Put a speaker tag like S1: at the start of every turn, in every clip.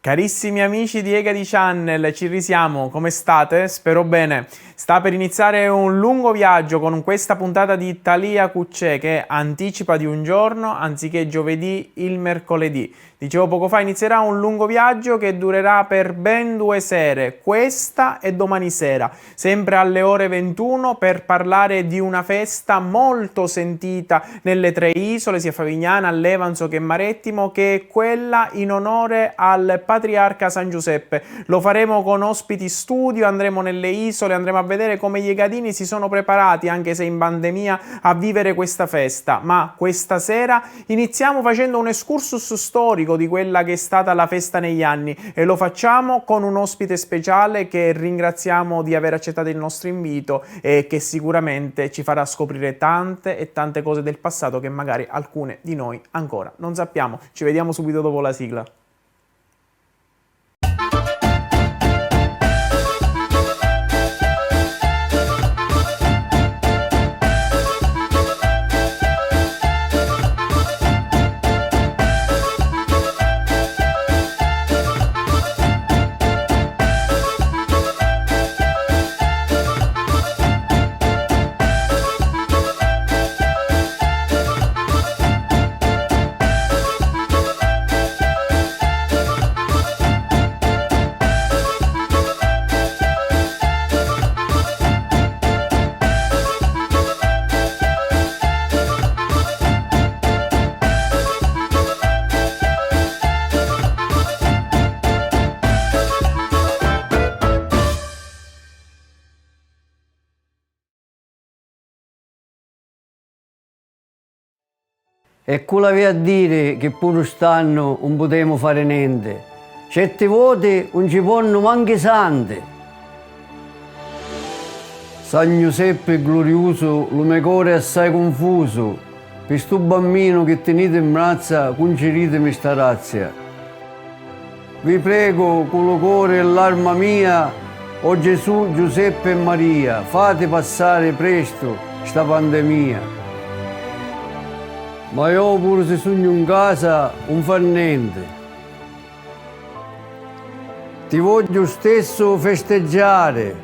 S1: Carissimi amici di Egadi Channel, ci risiamo, come state? Spero bene. Sta per iniziare un lungo viaggio con questa puntata di Thalia Cuccè che anticipa di un giorno anziché giovedì il mercoledì. Dicevo poco fa, inizierà un lungo viaggio che durerà per ben 2 sere, questa e domani sera, sempre alle ore 21 per parlare di una festa molto sentita nelle 3 isole, sia Favignana, Levanzo che Marettimo, che è quella in onore al Patriarca San Giuseppe. Lo faremo con ospiti studio, andremo nelle isole, andremo a vedere come gli egadini si sono preparati, anche se in pandemia, a vivere questa festa. Ma questa sera iniziamo facendo un excursus storico di quella che è stata la festa negli anni e lo facciamo con un ospite speciale che ringraziamo di aver accettato il nostro invito e che sicuramente ci farà scoprire tante e tante cose del passato che magari alcune di noi ancora non sappiamo. Ci vediamo subito dopo la sigla.
S2: E quello a dire che pure stanno non potremo fare niente. Certe volte non ci possono manche sante. San Giuseppe glorioso, lo mio cuore è assai confuso. Per sto bambino che tenete in braccia, conceritemi sta razia. Vi prego, con lo cuore e l'arma mia, o Gesù, Giuseppe e Maria, fate passare presto sta pandemia. Ma io pure se sogno in casa non fa niente. Ti voglio stesso festeggiare.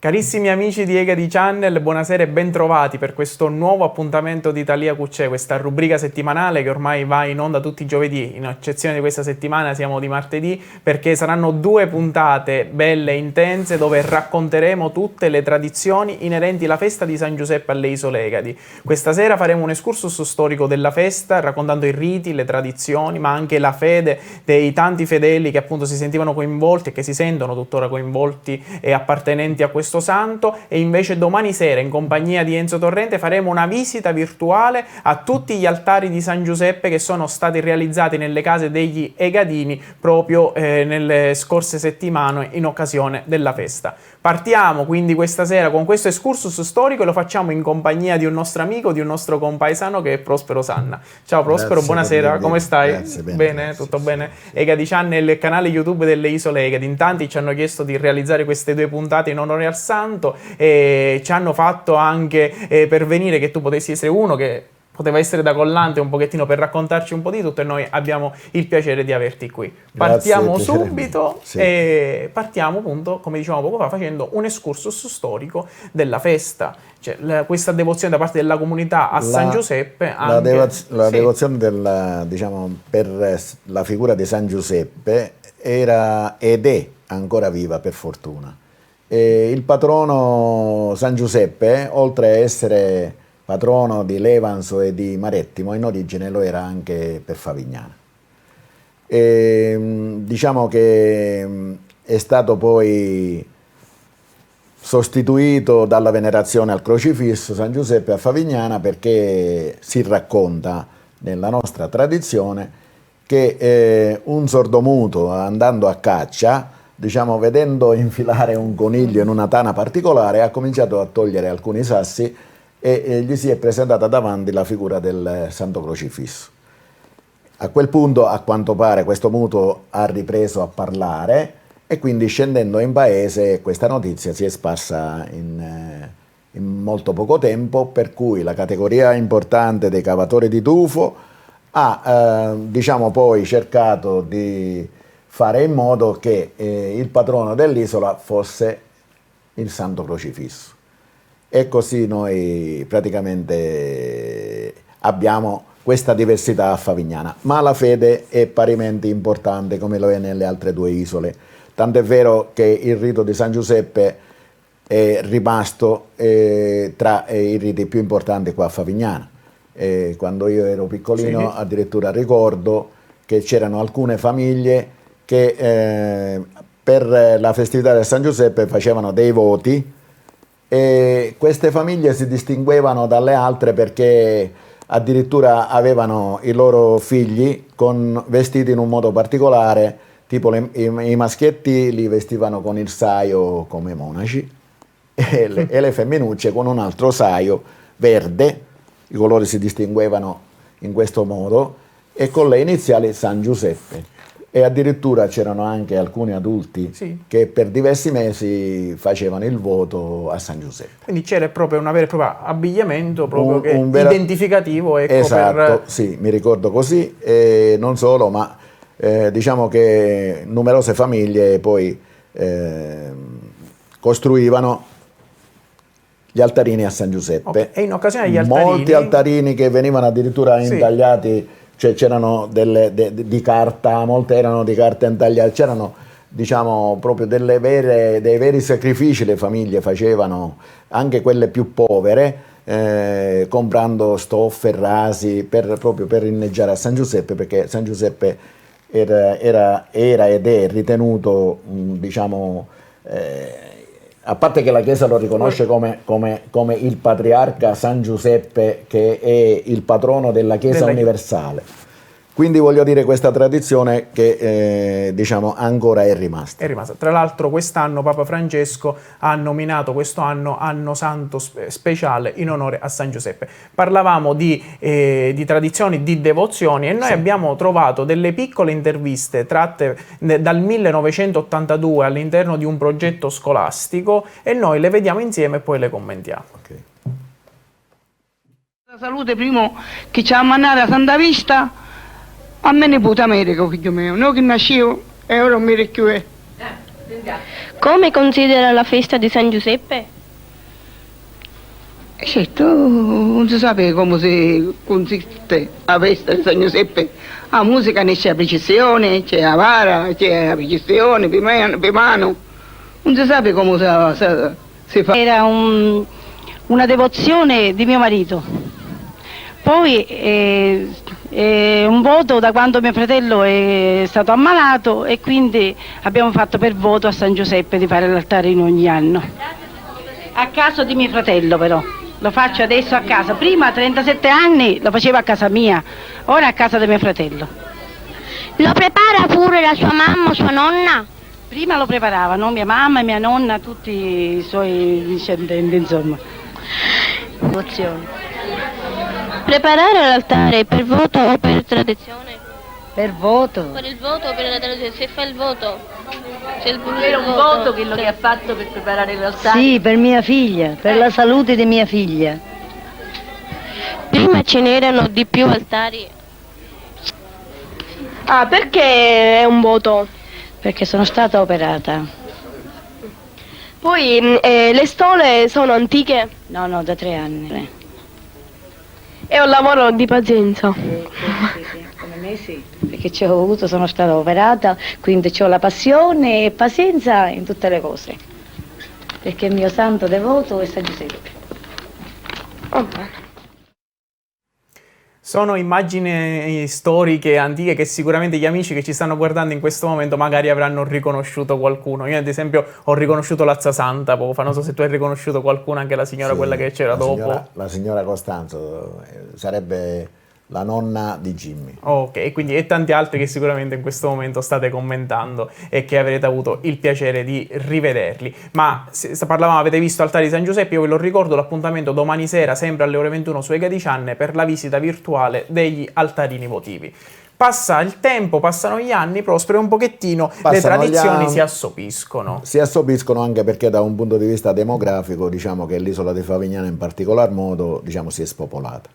S1: Carissimi amici di Egadi Channel, buonasera e bentrovati per questo nuovo appuntamento di Thalia Cuccè, questa rubrica settimanale che ormai va in onda tutti i giovedì, in eccezione di questa settimana siamo di martedì perché saranno 2 puntate belle e intense dove racconteremo tutte le tradizioni inerenti alla festa di San Giuseppe alle Isole Egadi. Questa sera faremo un excursus storico della festa raccontando i riti, le tradizioni, ma anche la fede dei tanti fedeli che appunto si sentivano coinvolti e che si sentono tuttora coinvolti e appartenenti a questo santo. E invece domani sera in compagnia di Enzo Torrente faremo una visita virtuale a tutti gli altari di San Giuseppe che sono stati realizzati nelle case degli egadini proprio nelle scorse settimane in occasione della festa. Partiamo quindi questa sera con questo excursus storico e lo facciamo in compagnia di un nostro amico, di un nostro compaesano che è Prospero Sanna. Ciao Prospero, grazie, buonasera, come stai?
S3: Grazie,
S1: bene,
S3: grazie,
S1: tutto bene? Egadi Channel, il canale YouTube delle Isole Egadi. In tanti ci hanno chiesto di realizzare queste 2 puntate in onore al santo e ci hanno fatto anche pervenire che tu potessi essere uno che poteva essere da collante un pochettino per raccontarci un po' di tutto e noi abbiamo il piacere di averti qui. Partiamo
S3: grazie,
S1: subito
S3: sì.
S1: E partiamo appunto, come dicevamo poco fa, facendo un excursus storico della festa, cioè questa devozione da parte della comunità a San Giuseppe.
S3: La devozione diciamo, per la figura di San Giuseppe era ed è ancora viva per fortuna. E il patrono San Giuseppe, oltre a essere patrono di Levanzo e di Marettimo, in origine lo era anche per Favignana. Diciamo che è stato poi sostituito dalla venerazione al crocifisso San Giuseppe a Favignana perché si racconta nella nostra tradizione che un sordomuto andando a caccia, diciamo, vedendo infilare un coniglio in una tana particolare, ha cominciato a togliere alcuni sassi e gli si è presentata davanti la figura del Santo Crocifisso. A quel punto, a quanto pare, questo mutuo ha ripreso a parlare e quindi scendendo in paese questa notizia si è sparsa in molto poco tempo, per cui la categoria importante dei cavatori di tufo ha diciamo poi cercato di fare in modo che il patrono dell'isola fosse il Santo Crocifisso. E così noi praticamente abbiamo questa diversità a Favignana, ma la fede è parimenti importante come lo è nelle altre due isole, tant'è vero che il rito di San Giuseppe è rimasto tra i riti più importanti qua a Favignana. Quando io ero piccolino addirittura ricordo che c'erano alcune famiglie che per la festività del San Giuseppe facevano dei voti e queste famiglie si distinguevano dalle altre perché addirittura avevano i loro figli vestiti in un modo particolare, tipo i maschietti li vestivano con il saio come monaci e le femminucce con un altro saio verde, i colori si distinguevano in questo modo, e con le iniziali San Giuseppe. E addirittura c'erano anche alcuni adulti che per diversi mesi facevano il voto a San Giuseppe.
S1: Quindi c'era proprio una vera e propria abbigliamento proprio identificativo. Ecco,
S3: esatto, sì, mi ricordo così, e non solo, ma diciamo che numerose famiglie poi costruivano gli altarini a San Giuseppe.
S1: Okay. E in occasione degli altarini...
S3: Molti altarini che venivano addirittura intagliati, cioè c'erano di carta, molte erano di carta intagliata, c'erano diciamo proprio dei veri sacrifici le famiglie facevano, anche quelle più povere, comprando stoffe, rasi, proprio per inneggiare a San Giuseppe, perché San Giuseppe era ed è ritenuto, diciamo, a parte che la Chiesa lo riconosce come il patriarca San Giuseppe, che è il patrono della Chiesa universale. Quindi voglio dire, questa tradizione che diciamo ancora è rimasta.
S1: È rimasta. Tra l'altro quest'anno Papa Francesco ha nominato questo anno santo speciale in onore a San Giuseppe. Parlavamo di tradizioni, di devozioni, e noi abbiamo trovato delle piccole interviste tratte dal 1982 all'interno di un progetto scolastico, e noi le vediamo insieme e poi le commentiamo.
S3: Okay.
S4: La salute primo che ci ha mandato a Santa Vista. A me nipote America, figlio mio, noi che nascevo e ora non mi più è.
S5: Come considera la festa di San Giuseppe?
S4: Certo, non si sa come si consiste la festa di San Giuseppe. La musica ne c'è la precisione, c'è la vara, c'è la precisione, per mano. Non si sa come si fa.
S6: Era una devozione di mio marito. Poi un voto da quando mio fratello è stato ammalato, e quindi abbiamo fatto per voto a San Giuseppe di fare l'altare in ogni anno. A casa di mio fratello però, lo faccio adesso a casa. Prima a 37 anni lo facevo a casa mia, ora a casa di mio fratello.
S5: Lo prepara pure la sua mamma o sua nonna?
S6: Prima lo preparavano mia mamma e mia nonna, tutti i suoi discendenti, insomma.
S5: Devozione. Preparare l'altare per voto o per tradizione?
S6: Per voto.
S5: Per il voto o per la tradizione? Se fa il voto?
S7: Era un voto quello che ha fatto per preparare l'altare?
S6: Sì, per mia figlia, per la salute di mia figlia.
S5: Prima ce n'erano di più altari.
S7: Ah, perché è un voto?
S6: Perché sono stata operata.
S7: Poi le stole sono antiche?
S6: No, da 3 anni.
S7: È un lavoro di pazienza.
S6: Sì, come me sì, perché ci ho avuto, sono stata operata, quindi ho la passione e pazienza in tutte le cose, perché il mio santo devoto è San Giuseppe.
S7: Oh, bene.
S1: Sono immagini storiche, antiche, che sicuramente gli amici che ci stanno guardando in questo momento magari avranno riconosciuto qualcuno. Io ad esempio ho riconosciuto l'Azza Santa poco fa, non so se tu hai riconosciuto qualcuno, anche la signora, quella che c'era dopo.
S3: La signora Costanzo sarebbe la nonna di Jimmy.
S1: Ok, quindi e tanti altri che sicuramente in questo momento state commentando e che avrete avuto il piacere di rivederli. Ma se parlavamo, avete visto Altare di San Giuseppe, io ve lo ricordo, l'appuntamento domani sera, sempre alle ore 21 su Ega di Cianne, per la visita virtuale degli altarini votivi. Passa il tempo, passano gli anni, Prospero, e un pochettino le
S3: Passano gli
S1: tradizioni
S3: anni.
S1: si assopiscono.
S3: Si assopiscono anche perché da un punto di vista demografico, diciamo che l'isola di Favignana in particolar modo, diciamo, si è spopolata.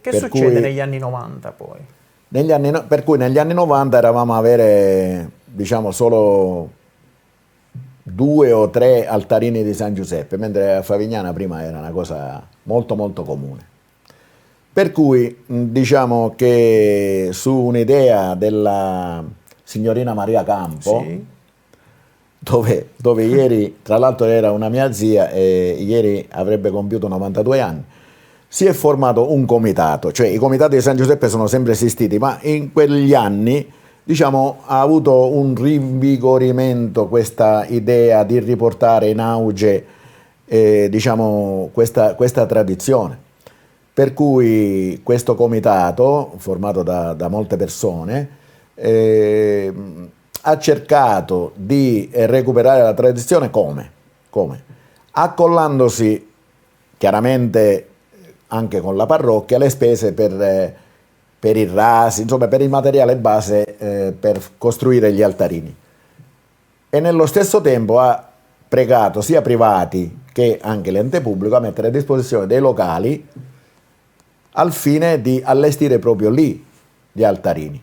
S1: Che
S3: Per
S1: succede
S3: cui-
S1: negli anni 90 poi?
S3: Per cui negli anni 90 eravamo a avere, diciamo, solo 2 o 3 altarini di San Giuseppe, mentre a Favignana prima era una cosa molto molto comune. Per cui diciamo che su un'idea della signorina Maria Campo,
S1: Sì.
S3: dove ieri, tra l'altro era una mia zia e ieri avrebbe compiuto 92 anni, si è formato un comitato, cioè i comitati di San Giuseppe sono sempre esistiti, ma in quegli anni, diciamo, ha avuto un rinvigorimento questa idea di riportare in auge, diciamo, questa tradizione. Per cui questo comitato, formato da molte persone, ha cercato di recuperare la tradizione come? Accollandosi chiaramente anche con la parrocchia le spese per i rasi, insomma per il materiale base per costruire gli altarini. E nello stesso tempo ha pregato sia privati che anche l'ente pubblico a mettere a disposizione dei locali al fine di allestire proprio lì gli altarini.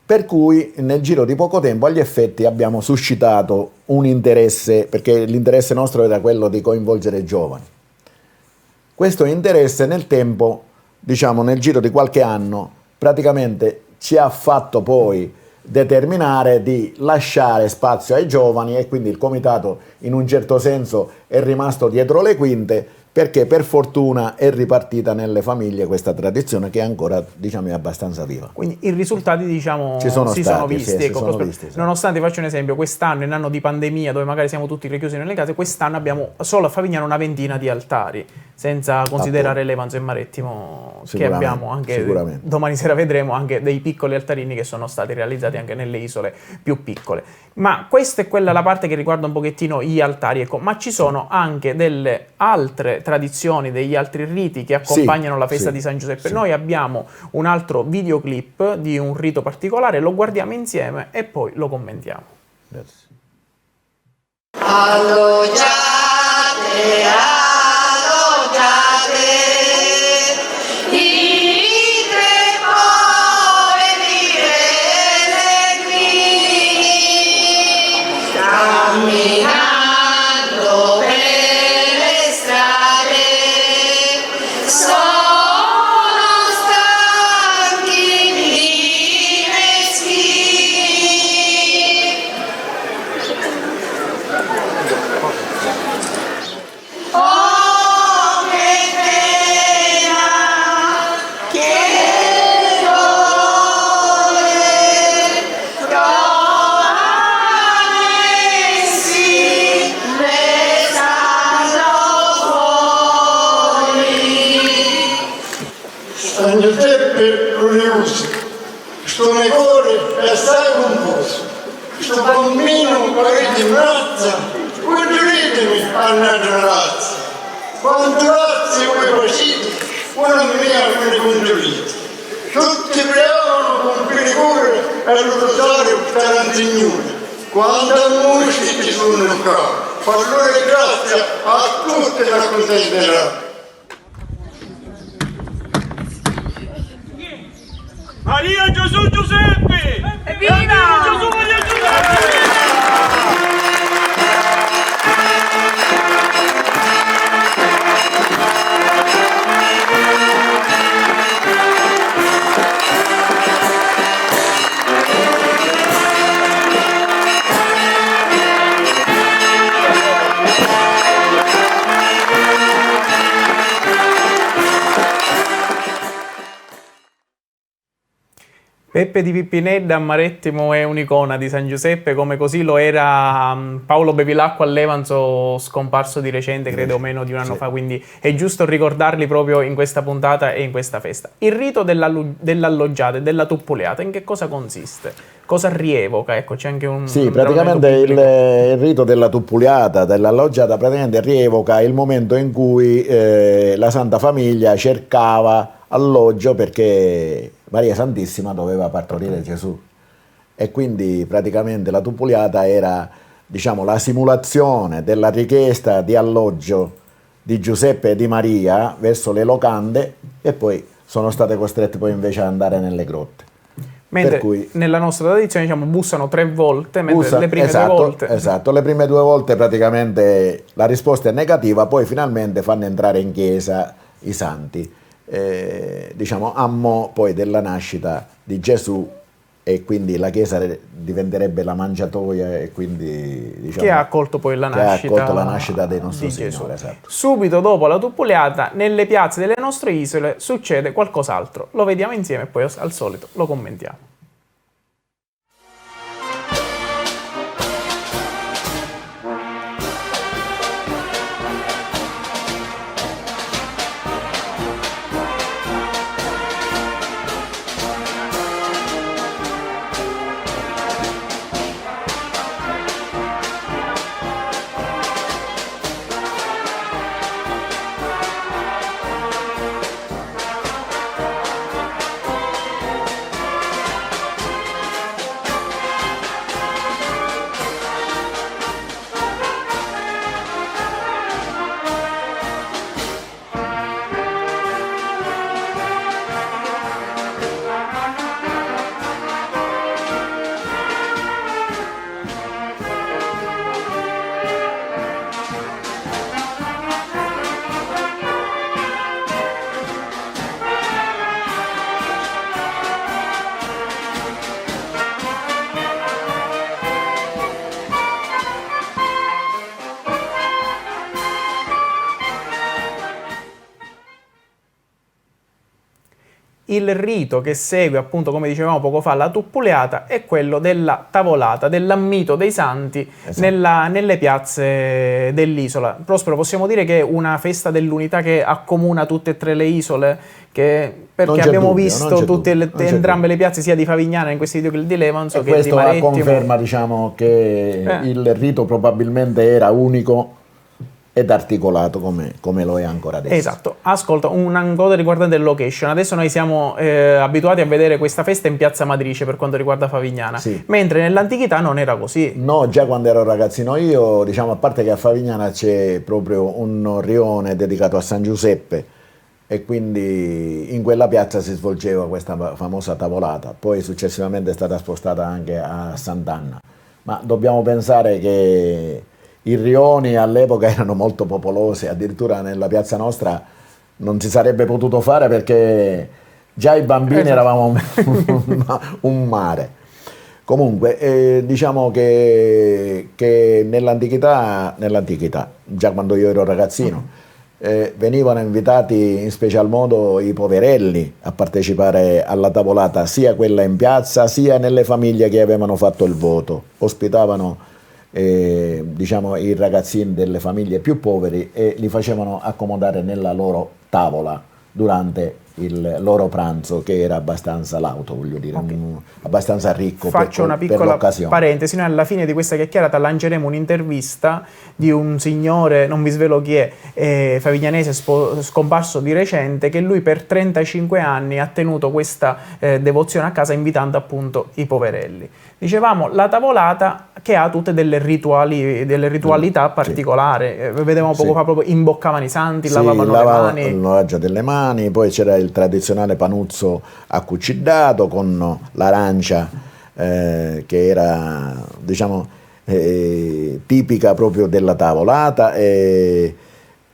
S3: Per cui nel giro di poco tempo agli effetti abbiamo suscitato un interesse, perché l'interesse nostro era quello di coinvolgere i giovani. Questo interesse nel tempo, diciamo nel giro di qualche anno, praticamente ci ha fatto poi determinare di lasciare spazio ai giovani e quindi il comitato in un certo senso è rimasto dietro le quinte, perché per fortuna è ripartita nelle famiglie questa tradizione che ancora, diciamo, è abbastanza viva.
S1: Quindi i risultati, diciamo,
S3: Ci sono
S1: si
S3: stati,
S1: sono visti.
S3: sì, si
S1: Ecco,
S3: sono
S1: Prospero,
S3: visti, sì.
S1: nonostante, faccio un esempio, quest'anno, in anno di pandemia, dove magari siamo tutti richiusi nelle case, quest'anno abbiamo solo a Favignana una ventina di altari, senza considerare Levanzo e Marettimo, che
S3: Sicuramente,
S1: abbiamo anche,
S3: sicuramente.
S1: domani sera vedremo anche dei piccoli altarini che sono stati realizzati anche nelle isole più piccole. Ma questa è quella la parte che riguarda un pochettino gli altari, ecco. Ma ci sono anche delle altre tradizioni, degli altri riti che accompagnano la festa
S3: sì,
S1: di San Giuseppe.
S3: sì.
S1: Noi abbiamo un altro videoclip di un rito particolare, lo guardiamo insieme e poi lo commentiamo.
S3: Grazie.
S8: San Giuseppe Glorioso, sto mio cuore è assai confuso, sto bambino che di razza, congiuritemi a una razza, quanto razze voi facete, una mia me ne congiurite, tutti pregavano con pericolo e il rosario per la Signore, quando musica ci sono qua, allora grazie a tutte la considerate.
S9: Maria Gesù Giuseppe! Evviva! Gesù Maria Giuseppe!
S1: Peppe di Pippinedda a Marettimo è un'icona di San Giuseppe, come così lo era Paolo Bevilacqua a Levanzo, scomparso di recente, credo meno di un anno fa, quindi è giusto ricordarli proprio in questa puntata e in questa festa. Il rito dell'alloggiata e della tuppuleata, in che cosa consiste? Cosa rievoca? Ecco, c'è anche un...
S3: Sì, praticamente il rito della tuppuliata, dell'alloggiata, praticamente rievoca il momento in cui la Santa Famiglia cercava alloggio perché Maria Santissima doveva partorire Gesù, e quindi praticamente la Tupuliata era, diciamo, la simulazione della richiesta di alloggio di Giuseppe e di Maria verso le locande, e poi sono state costrette poi invece ad andare nelle grotte.
S1: Mentre
S3: Per cui,
S1: nella nostra tradizione, diciamo, bussano 3 volte, mentre le prime 2 volte...
S3: Esatto, le prime 2 volte praticamente la risposta è negativa, poi finalmente fanno entrare in chiesa i santi, diciamo, a mo' poi della nascita di Gesù, e quindi la chiesa diventerebbe la mangiatoia, e quindi, diciamo,
S1: che ha accolto poi la
S3: che ha
S1: nascita,
S3: accolto la nascita del nostro
S1: di
S3: Signore.
S1: Gesù.
S3: Esatto.
S1: Subito dopo la Tupuliata, nelle piazze delle nostre isole succede qualcos'altro. Lo vediamo insieme e poi al solito lo commentiamo. Il rito che segue, appunto, come dicevamo poco fa, la Tupuliata è quello della tavolata, dell'ammito dei santi, esatto, nelle piazze dell'isola. Prospero, possiamo dire che è una festa dell'unità che accomuna tutte e 3 le isole, perché abbiamo visto entrambe le piazze, sia di Favignana in questi video che di Levanzo, che di Marittimo.
S3: Questo conferma, diciamo, che il rito probabilmente era unico ed articolato come lo è ancora adesso.
S1: Esatto. Ascolta, un cosa riguardante il location. Adesso noi siamo abituati a vedere questa festa in Piazza Madrice per quanto riguarda Favignana,
S3: sì,
S1: mentre nell'antichità non era così.
S3: No, già quando ero ragazzino io, diciamo, a parte che a Favignana c'è proprio un rione dedicato a San Giuseppe, e quindi in quella piazza si svolgeva questa famosa tavolata. Poi successivamente è stata spostata anche a Sant'Anna, ma dobbiamo pensare che i rioni all'epoca erano molto popolosi, addirittura nella piazza nostra non si sarebbe potuto fare perché già i bambini eravamo un mare. Comunque, diciamo che nell'antichità, già quando io ero ragazzino, venivano invitati in special modo i poverelli a partecipare alla tavolata, sia quella in piazza sia nelle famiglie che avevano fatto il voto. Ospitavano diciamo, i ragazzini delle famiglie più poveri e li facevano accomodare nella loro tavola durante il loro pranzo, che era abbastanza lauto, voglio dire, abbastanza ricco.
S1: Faccio una piccola parentesi. Noi alla fine di questa chiacchierata lanceremo un'intervista di un signore, non vi svelo chi è, favignanese, scomparso di recente, che lui per 35 anni ha tenuto questa devozione a casa, invitando appunto i poverelli. Dicevamo, la tavolata che ha tutte delle ritualità particolari. Vedevamo poco fa proprio imboccavano i santi, lavavano le mani.
S3: Il lavaggio delle mani, poi c'era il tradizionale panuzzo accuccidato con l'arancia che era, diciamo, tipica proprio della tavolata, e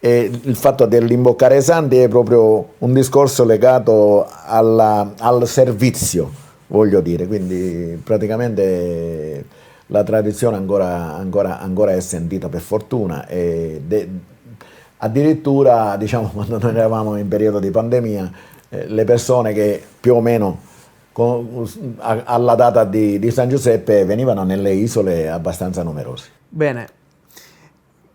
S3: il fatto dell'imboccare i santi è proprio un discorso legato al servizio, voglio dire, quindi praticamente la tradizione ancora è sentita, per fortuna, e addirittura, diciamo, quando noi eravamo in periodo di pandemia, le persone che più o meno alla data di San Giuseppe venivano nelle isole abbastanza numerosi.
S1: Bene,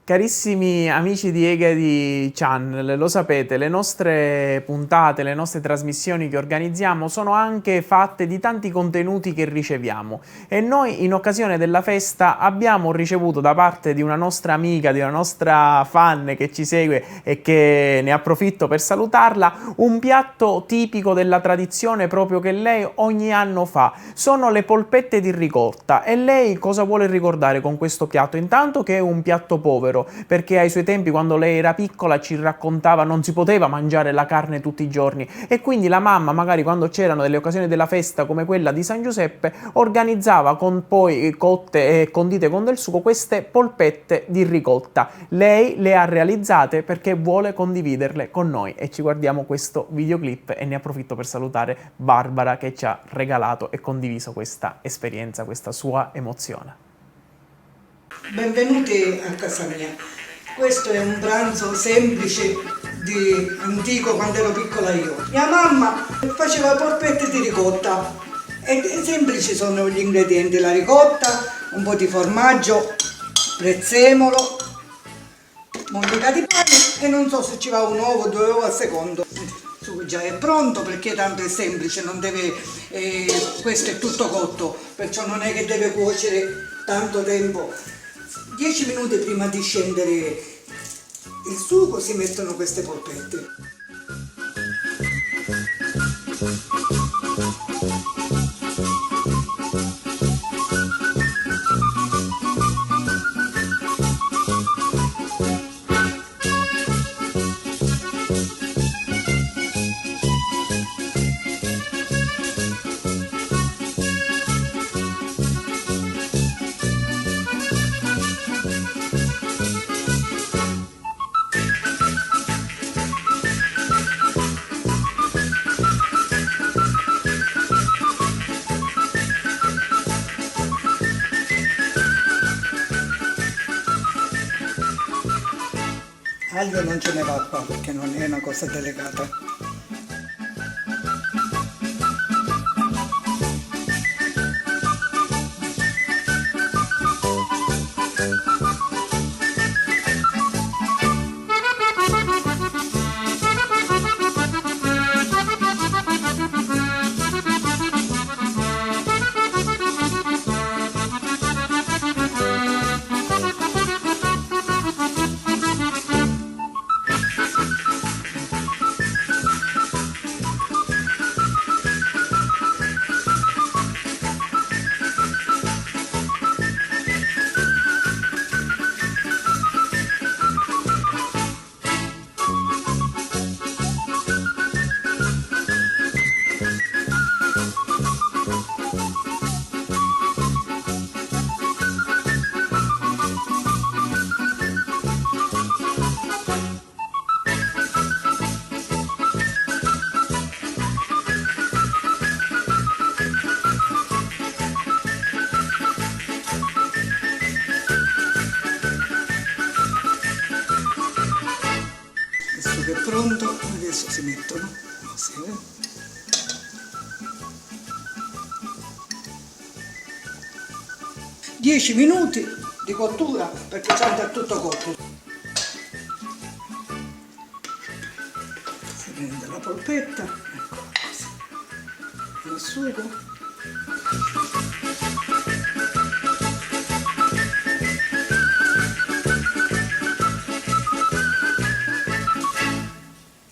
S1: Carissimi amici di Egadi Channel, lo sapete, le nostre puntate, le nostre trasmissioni che organizziamo sono anche fatte di tanti contenuti che riceviamo e noi in occasione della festa abbiamo ricevuto da parte di una nostra amica, di una nostra fan che ci segue e che ne approfitto per salutarla, un piatto tipico della tradizione proprio che lei ogni anno fa. Sono le polpette di ricotta e lei cosa vuole ricordare con questo piatto? Intanto che è un piatto povero, perché ai suoi tempi, quando lei era piccola, ci raccontava non si poteva mangiare la carne tutti i giorni e quindi la mamma, magari quando c'erano delle occasioni della festa come quella di San Giuseppe, organizzava con poi cotte e condite con del sugo queste polpette di ricotta. Lei le ha realizzate perché vuole condividerle con noi e ci guardiamo questo videoclip e ne approfitto per salutare Barbara che ci ha regalato e condiviso questa esperienza, questa sua emozione.
S10: Benvenuti a casa mia. Questo è un pranzo semplice di antico quando ero piccola io. Mia mamma faceva polpette di ricotta e semplici sono gli ingredienti: la ricotta, un po' di formaggio, prezzemolo, mollica di pane e non so se ci va un uovo, 2 uova a secondo. Già è pronto perché tanto è semplice, non deve, questo è tutto cotto, perciò non è che deve cuocere tanto tempo. 10 minuti prima di scendere il sugo si mettono queste polpette. Aglio non ce ne va qua perché non è una cosa delicata. Che è pronto, adesso si mettono così, 10 minuti di cottura perché tanto è tutto cotto. Si prende la polpetta, ecco così, il sugo.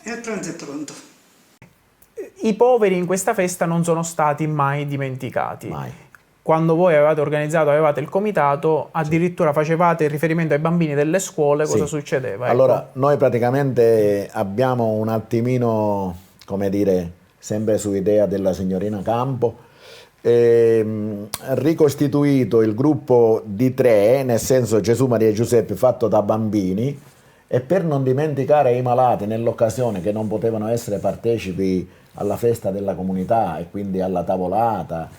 S10: Il pranzo è pronto.
S1: I poveri in questa festa non sono stati mai dimenticati.
S3: Mai.
S1: Quando voi avevate organizzato, avevate il comitato, addirittura facevate riferimento ai bambini delle scuole, cosa succedeva? Ecco.
S3: Allora, noi praticamente abbiamo un attimino, come dire, sempre su idea della signorina Campo, ricostituito il gruppo di 3, nel senso Gesù, Maria e Giuseppe, fatto da bambini, e per non dimenticare i malati nell'occasione che non potevano essere partecipi alla festa della comunità e quindi alla tavolata,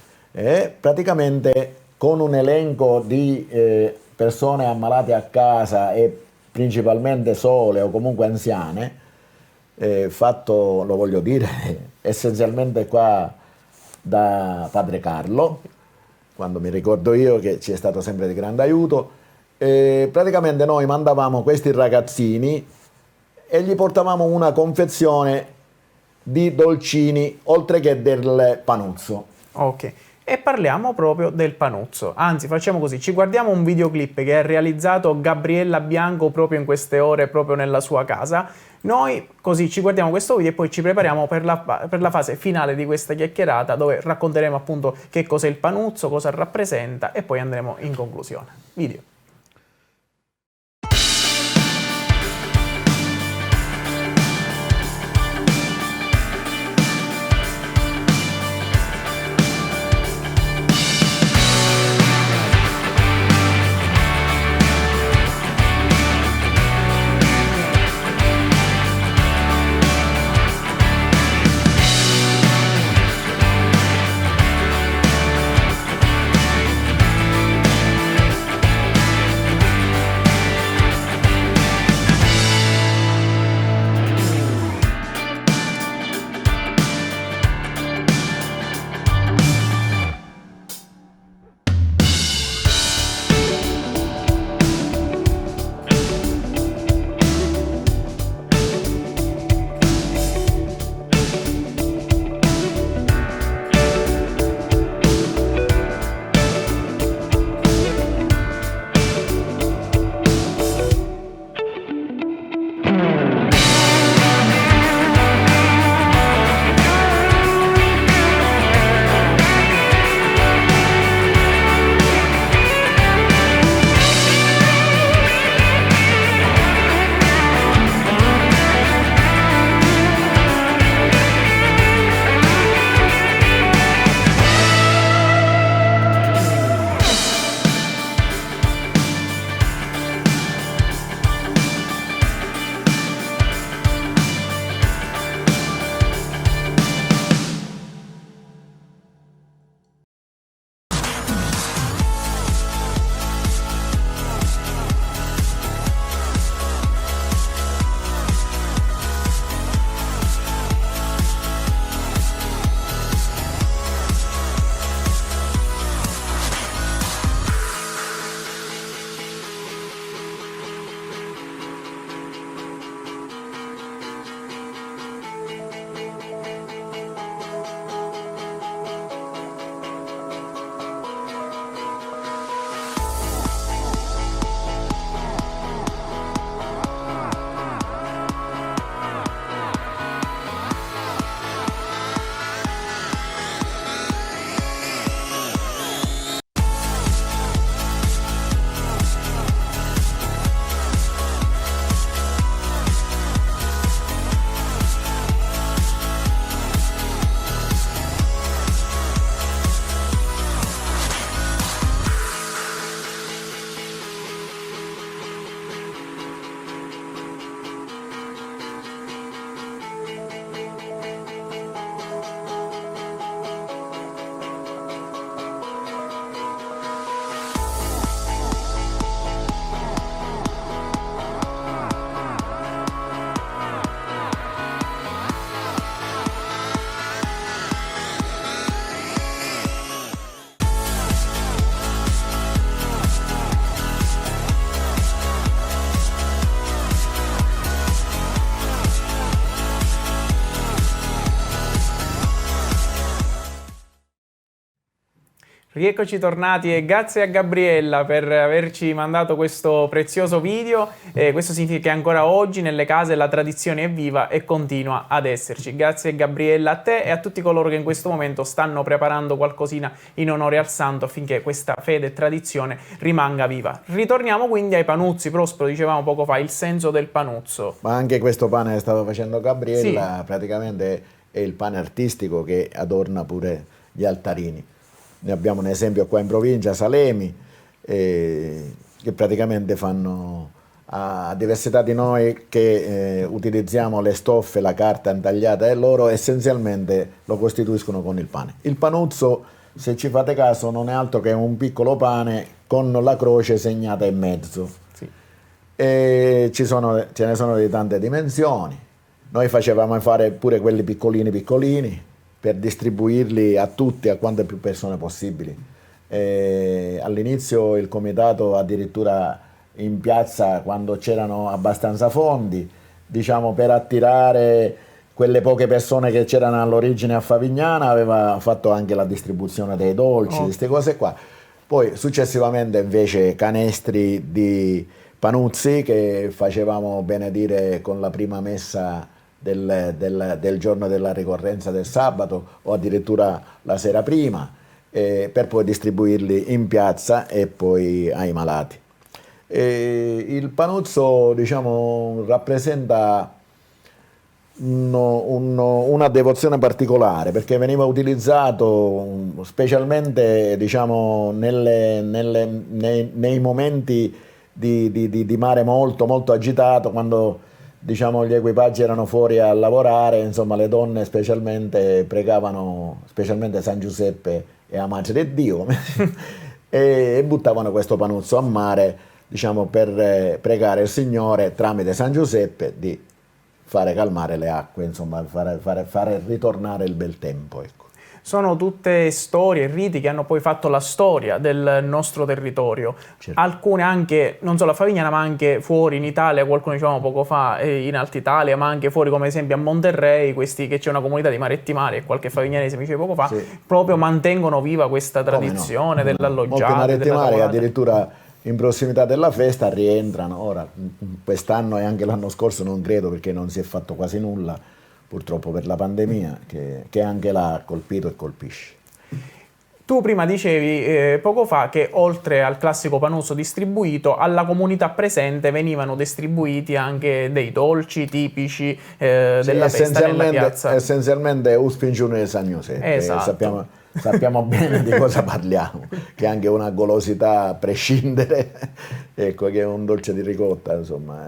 S3: praticamente con un elenco di persone ammalate a casa e principalmente sole o comunque anziane, fatto, lo voglio dire, essenzialmente qua da padre Carlo, quando mi ricordo io, che ci è stato sempre di grande aiuto, Praticamente noi mandavamo questi ragazzini e gli portavamo una confezione di dolcini oltre che del panuzzo.
S1: Ok, e parliamo proprio del panuzzo. Anzi, facciamo così, ci guardiamo un videoclip che ha realizzato Gabriella Bianco proprio in queste ore, proprio nella sua casa. Noi così ci guardiamo questo video e poi ci prepariamo per la fase finale di questa chiacchierata, dove racconteremo appunto che cos'è il panuzzo, cosa rappresenta e poi andremo in conclusione. Video. Rieccoci tornati e grazie a Gabriella per averci mandato questo prezioso video. Questo significa che ancora oggi nelle case la tradizione è viva e continua ad esserci. Grazie Gabriella a te e a tutti coloro che in questo momento stanno preparando qualcosina in onore al santo affinché questa fede e tradizione rimanga viva. Ritorniamo quindi ai panuzzi. Prospero, dicevamo poco fa, il senso del panuzzo.
S3: Ma anche questo pane che stava facendo Gabriella,
S1: sì,
S3: praticamente è il pane artistico che adorna pure gli altarini. Ne abbiamo un esempio qua in provincia, Salemi, che praticamente fanno a diversità di noi che utilizziamo le stoffe, la carta intagliata, e loro essenzialmente lo costituiscono con il pane. Il panuzzo, se ci fate caso, non è altro che un piccolo pane con la croce segnata in mezzo.
S1: sì.
S3: E ce ne sono di tante dimensioni. Noi facevamo fare pure quelli piccolini piccolini, per distribuirli a tutti, a quante più persone possibili. All'inizio il comitato addirittura in piazza quando c'erano abbastanza fondi, diciamo, per attirare quelle poche persone che c'erano all'origine a Favignana. Aveva fatto anche la distribuzione dei dolci, queste cose qua. Poi successivamente invece canestri di panuzzi che facevamo benedire con la prima messa del giorno della ricorrenza del sabato o addirittura la sera prima, per poi distribuirli in piazza e poi ai malati. Il panuzzo, diciamo, rappresenta una devozione particolare, perché veniva utilizzato specialmente, diciamo, nei momenti di mare molto agitato, quando, diciamo, gli equipaggi erano fuori a lavorare. Insomma, le donne specialmente pregavano, specialmente San Giuseppe e la Madre di Dio e buttavano questo panuzzo a mare, diciamo, per pregare il Signore tramite San Giuseppe di fare calmare le acque, insomma, fare ritornare il bel tempo, ecco.
S1: Sono tutte storie, riti che hanno poi fatto la storia del nostro territorio. Certo. Alcune anche, non solo a Favignana, ma anche fuori in Italia, qualcuno dicevamo poco fa, in Alta Italia, ma anche fuori, come esempio a Monterrey, che c'è una comunità di Maretti Mari, e qualche favignanese mi diceva poco fa, sì, proprio mantengono viva questa tradizione dell'alloggiare.
S3: Molti Maretti Mari addirittura in prossimità della festa rientrano. Ora, quest'anno e anche l'anno scorso non credo, perché non si è fatto quasi nulla, purtroppo, per la pandemia, che anche là ha colpito e colpisce.
S1: Tu prima dicevi poco fa che oltre al classico panuzzo distribuito, alla comunità presente venivano distribuiti anche dei dolci tipici della festa nella piazza.
S3: Essenzialmente uspingione di San Giuseppe.
S1: Esatto.
S3: Sappiamo bene di cosa parliamo, che è anche una golosità a prescindere, ecco, che è un dolce di ricotta, insomma.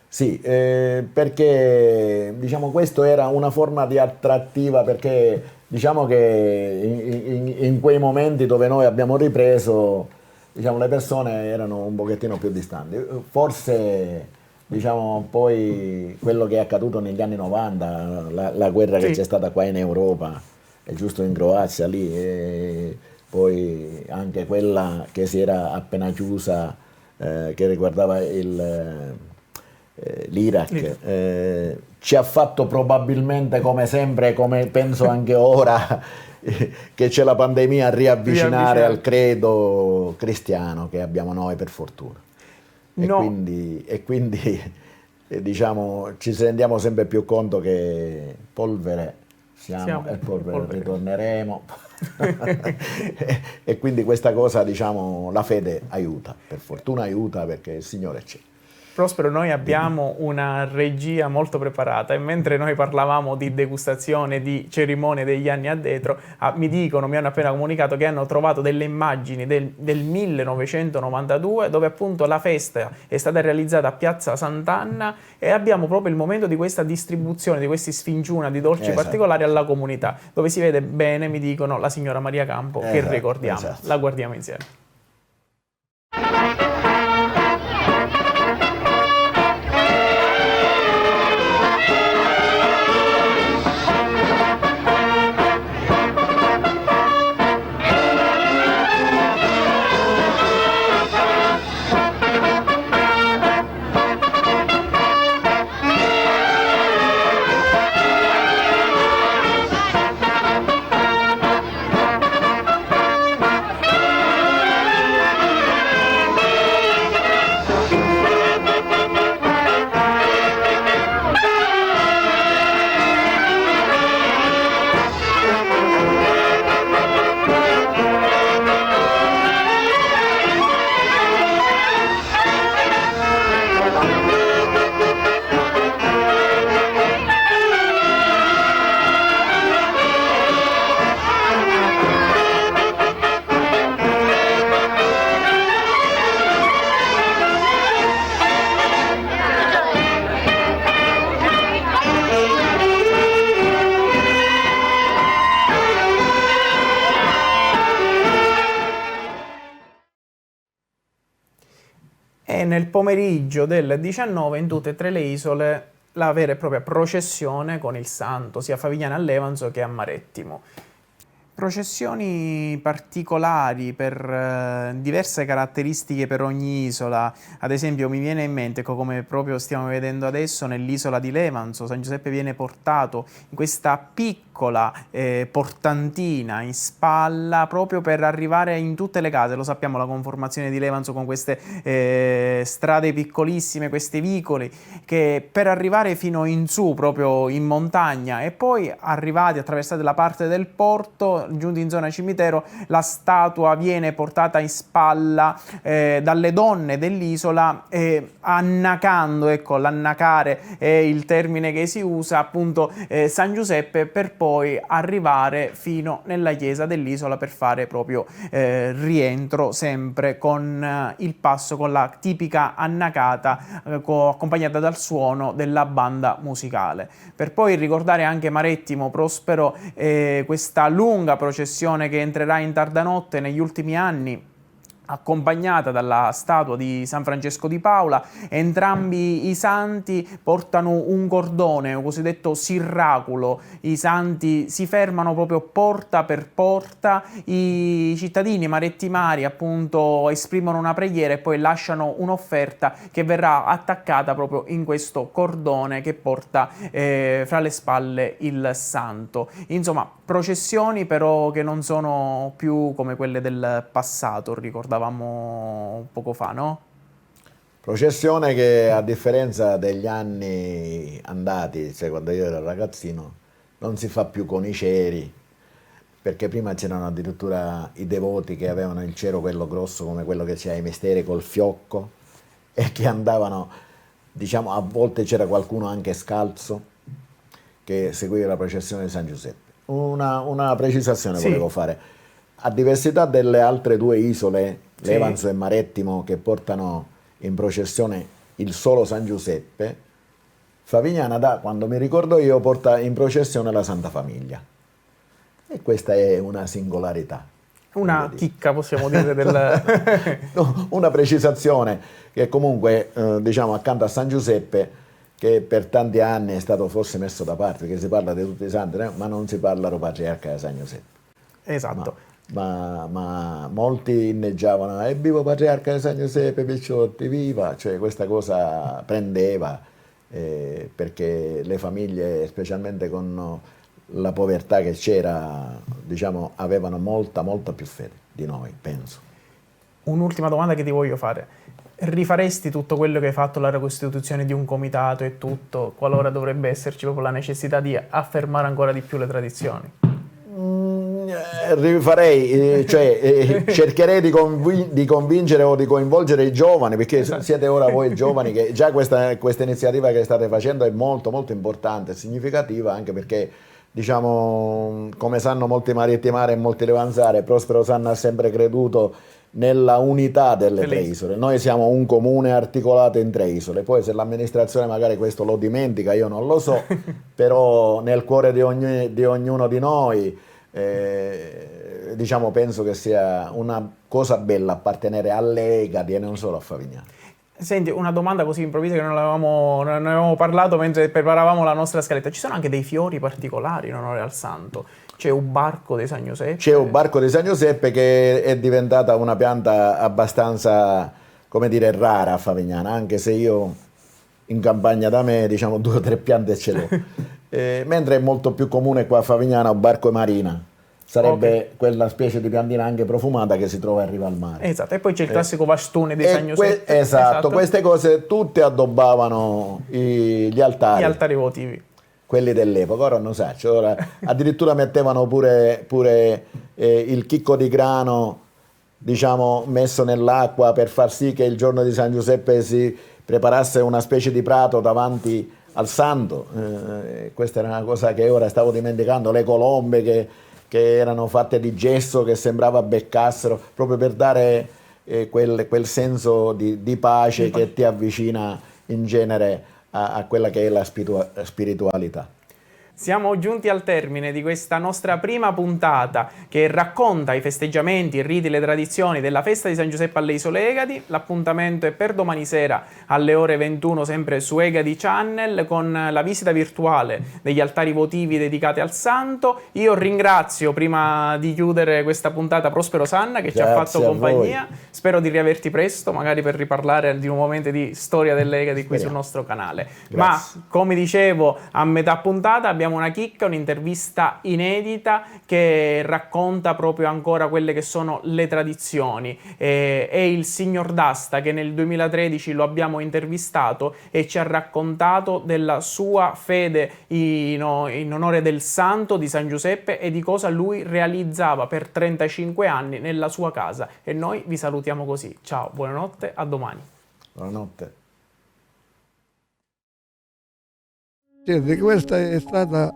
S3: Sì, perché, diciamo, questo era una forma di attrattiva, perché, diciamo, che in quei momenti dove noi abbiamo ripreso, diciamo, le persone erano un pochettino più distanti. Forse, diciamo, poi quello che è accaduto negli anni 90, la guerra che c'è stata qua in Europa, è giusto, in Croazia lì, e poi anche quella che si era appena chiusa, che riguardava l'Iraq, ci ha fatto probabilmente, come sempre, come penso anche ora che c'è la pandemia, riavvicinare al credo cristiano che abbiamo noi, per fortuna. No. E quindi diciamo, ci rendiamo sempre più conto che polvere siamo e polvere ritorneremo. E quindi questa cosa, diciamo, la fede aiuta, per fortuna aiuta, perché il Signore c'è.
S1: Prospero, noi abbiamo una regia molto preparata, e mentre noi parlavamo di degustazione, di cerimonie degli anni addetro, mi hanno appena comunicato che hanno trovato delle immagini del 1992, dove appunto la festa è stata realizzata a Piazza Sant'Anna, e abbiamo proprio il momento di questa distribuzione di questi sfingiuna di dolci particolari alla comunità, dove si vede bene, mi dicono, la signora Maria Campo, che ricordiamo. La guardiamo insieme. Nel pomeriggio del 19 in tutte e tre le isole la vera e propria processione con il santo, sia a Favignana a Levanzo che a Marettimo. Processioni particolari per diverse caratteristiche per ogni isola. Ad esempio mi viene in mente, ecco, come proprio stiamo vedendo adesso nell'isola di Levanzo, San Giuseppe viene portato in questa piccola portantina in spalla proprio per arrivare in tutte le case. Lo sappiamo, la conformazione di Levanzo con queste strade piccolissime, questi vicoli, che per arrivare fino in su, proprio in montagna, e poi arrivati, attraversate la parte del porto, giunti in zona cimitero, la statua viene portata in spalla dalle donne dell'isola, annacando, ecco, l'annacare è il termine che si usa, appunto, San Giuseppe, per poi arrivare fino nella chiesa dell'isola per fare proprio rientro, sempre con il passo, con la tipica annacata accompagnata dal suono della banda musicale, per poi ricordare anche Marettimo Prospero, questa lunga processione che entrerà in tarda notte negli ultimi anni, accompagnata dalla statua di San Francesco di Paola. Entrambi i santi portano un cordone, un cosiddetto sirraculo. I santi si fermano proprio porta per porta, i cittadini marettimari appunto esprimono una preghiera e poi lasciano un'offerta che verrà attaccata proprio in questo cordone che porta fra le spalle il santo. Insomma, processioni però che non sono più come quelle del passato, ricordavamo poco fa, no?
S3: Processione che, a differenza degli anni andati, cioè quando io ero ragazzino, non si fa più con i ceri, perché prima c'erano addirittura i devoti che avevano il cero quello grosso come quello che c'è ai misteri col fiocco, e che andavano, diciamo, a volte c'era qualcuno anche scalzo che seguiva la processione di San Giuseppe. Una precisazione volevo fare. A diversità delle altre due isole, Levanzo e Marettimo, che portano in processione il solo San Giuseppe, Favignana, da quando mi ricordo io, porta in processione la Santa Famiglia. E questa è una singolarità.
S1: Una chicca, possiamo dire,
S3: No, una precisazione che comunque, diciamo, accanto a San Giuseppe, che per tanti anni è stato forse messo da parte, perché si parla di tutti i santi, ma non si parla del patriarca di San Giuseppe.
S1: Esatto.
S3: Ma molti inneggiavano, è vivo patriarca di San Giuseppe Picciotti, viva! Cioè questa cosa prendeva, perché le famiglie, specialmente con la povertà che c'era, diciamo, avevano molta più fede di noi, penso.
S1: Un'ultima domanda che ti voglio fare. Rifaresti tutto quello che hai fatto, la ricostituzione di un comitato e tutto, qualora dovrebbe esserci proprio la necessità di affermare ancora di più le tradizioni?
S3: Rifarei, cioè cercherei di convincere o di coinvolgere i giovani, perché siete ora voi giovani, che già questa iniziativa che state facendo è molto importante, significativa, anche perché, diciamo, come sanno molti marittimari e molti levanzari, Prospero Sanna ha sempre creduto nella unità delle tre isole. Noi siamo un comune articolato in tre isole, poi se l'amministrazione magari questo lo dimentica, io non lo so, però nel cuore di ognuno di noi, diciamo, penso che sia una cosa bella appartenere alle Egadi e non solo a Favignana.
S1: Senti, una domanda così improvvisa che non avevamo parlato mentre preparavamo la nostra scaletta. Ci sono anche dei fiori particolari in onore al santo? C'è un barco di San Giuseppe? C'è
S3: un barco di San Giuseppe che è diventata una pianta abbastanza, come dire, rara a Favignana, anche se io in campagna da me, diciamo, 2 o 3 piante ce l'ho. Mentre è molto più comune qua a Favignana un barco marina. Sarebbe quella specie di piantina anche profumata che si trova in riva al mare.
S1: Esatto, e poi c'è il classico bastone di San Giuseppe.
S3: Esatto, queste cose tutte addobbavano gli altari.
S1: Gli altari votivi.
S3: Quelli dell'epoca, ora non so, ora addirittura mettevano pure il chicco di grano, diciamo, messo nell'acqua per far sì che il giorno di San Giuseppe si preparasse una specie di prato davanti al santo. Questa era una cosa che ora stavo dimenticando, le colombe che erano fatte di gesso, che sembrava beccassero, proprio per dare quel senso di pace che ti avvicina in genere a quella che è la spiritualità.
S1: Siamo giunti al termine di questa nostra prima puntata che racconta i festeggiamenti, i riti, le tradizioni della festa di San Giuseppe alle Isole Egadi. L'appuntamento è per domani sera alle ore 21 sempre su Egadi Channel con la visita virtuale degli altari votivi dedicati al santo. Io ringrazio prima di chiudere questa puntata Prospero Sanna che ci ha fatto compagnia. Spero di riaverti presto, magari per riparlare di un momento di storia delle Egadi qui sul nostro canale.
S3: Grazie.
S1: Ma come dicevo a metà puntata abbiamo una chicca, un'intervista inedita che racconta proprio ancora quelle che sono le tradizioni. È il signor D'Asta che nel 2013 lo abbiamo intervistato e ci ha raccontato della sua fede in onore del santo di San Giuseppe e di cosa lui realizzava per 35 anni nella sua casa. E noi vi salutiamo così. Ciao, buonanotte, a domani.
S3: Buonanotte.
S11: Questa è stata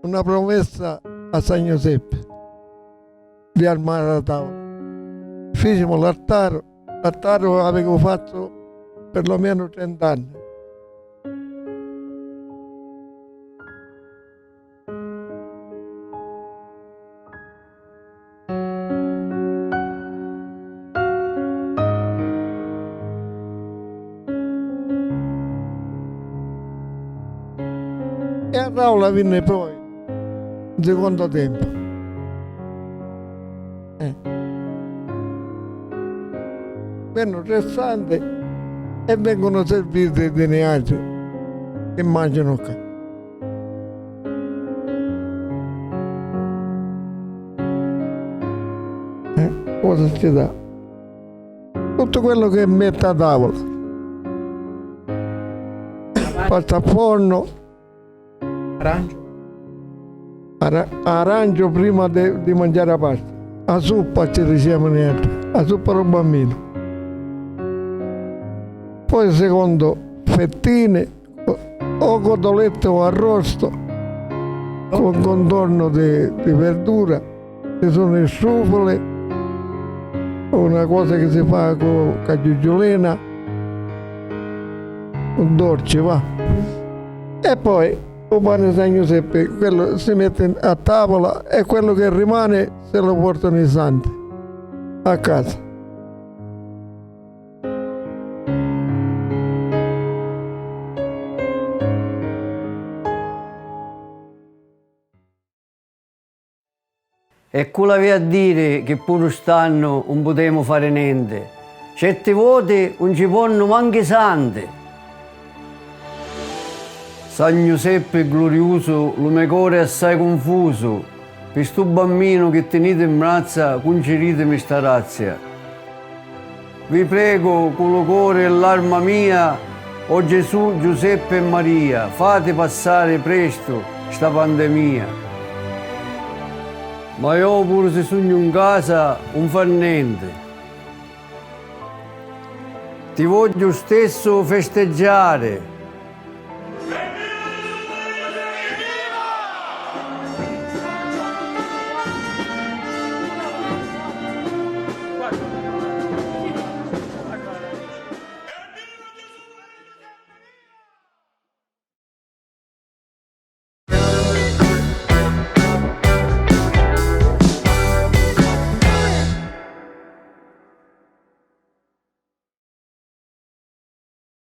S11: una promessa a San Giuseppe di armare la tavola. Fecimo l'altare avevo fatto perlomeno 30 anni. E a Raula venne poi in secondo tempo. Vengono restanti e vengono serviti dei neati che mangiano qua. Cosa ci dà? Tutto quello che mette a tavola. Pasta a forno. Arancio prima di mangiare la pasta. La zuppa ci diciamo niente, la zuppa per bambino. Poi secondo fettine o cotolette o arrosto con contorno di verdura. Ci sono le schufole, una cosa che si fa con cagiugiolena, un dolce va. E poi il pane San Giuseppe, quello si mette a tavola e quello che rimane se lo portano i santi a casa.
S2: E quella vi a dire che pure stanno non potremo fare niente. Certi voti non ci ponno manche santi. San Giuseppe glorioso, lo mio cuore è assai confuso, per sto bambino che tenete in braccia, conceritemi sta razia. Vi prego, con lo cuore e l'arma mia, o Gesù, Giuseppe e Maria, fate passare presto sta pandemia. Ma io pure se sogno in casa, non fa niente. Ti voglio stesso festeggiare,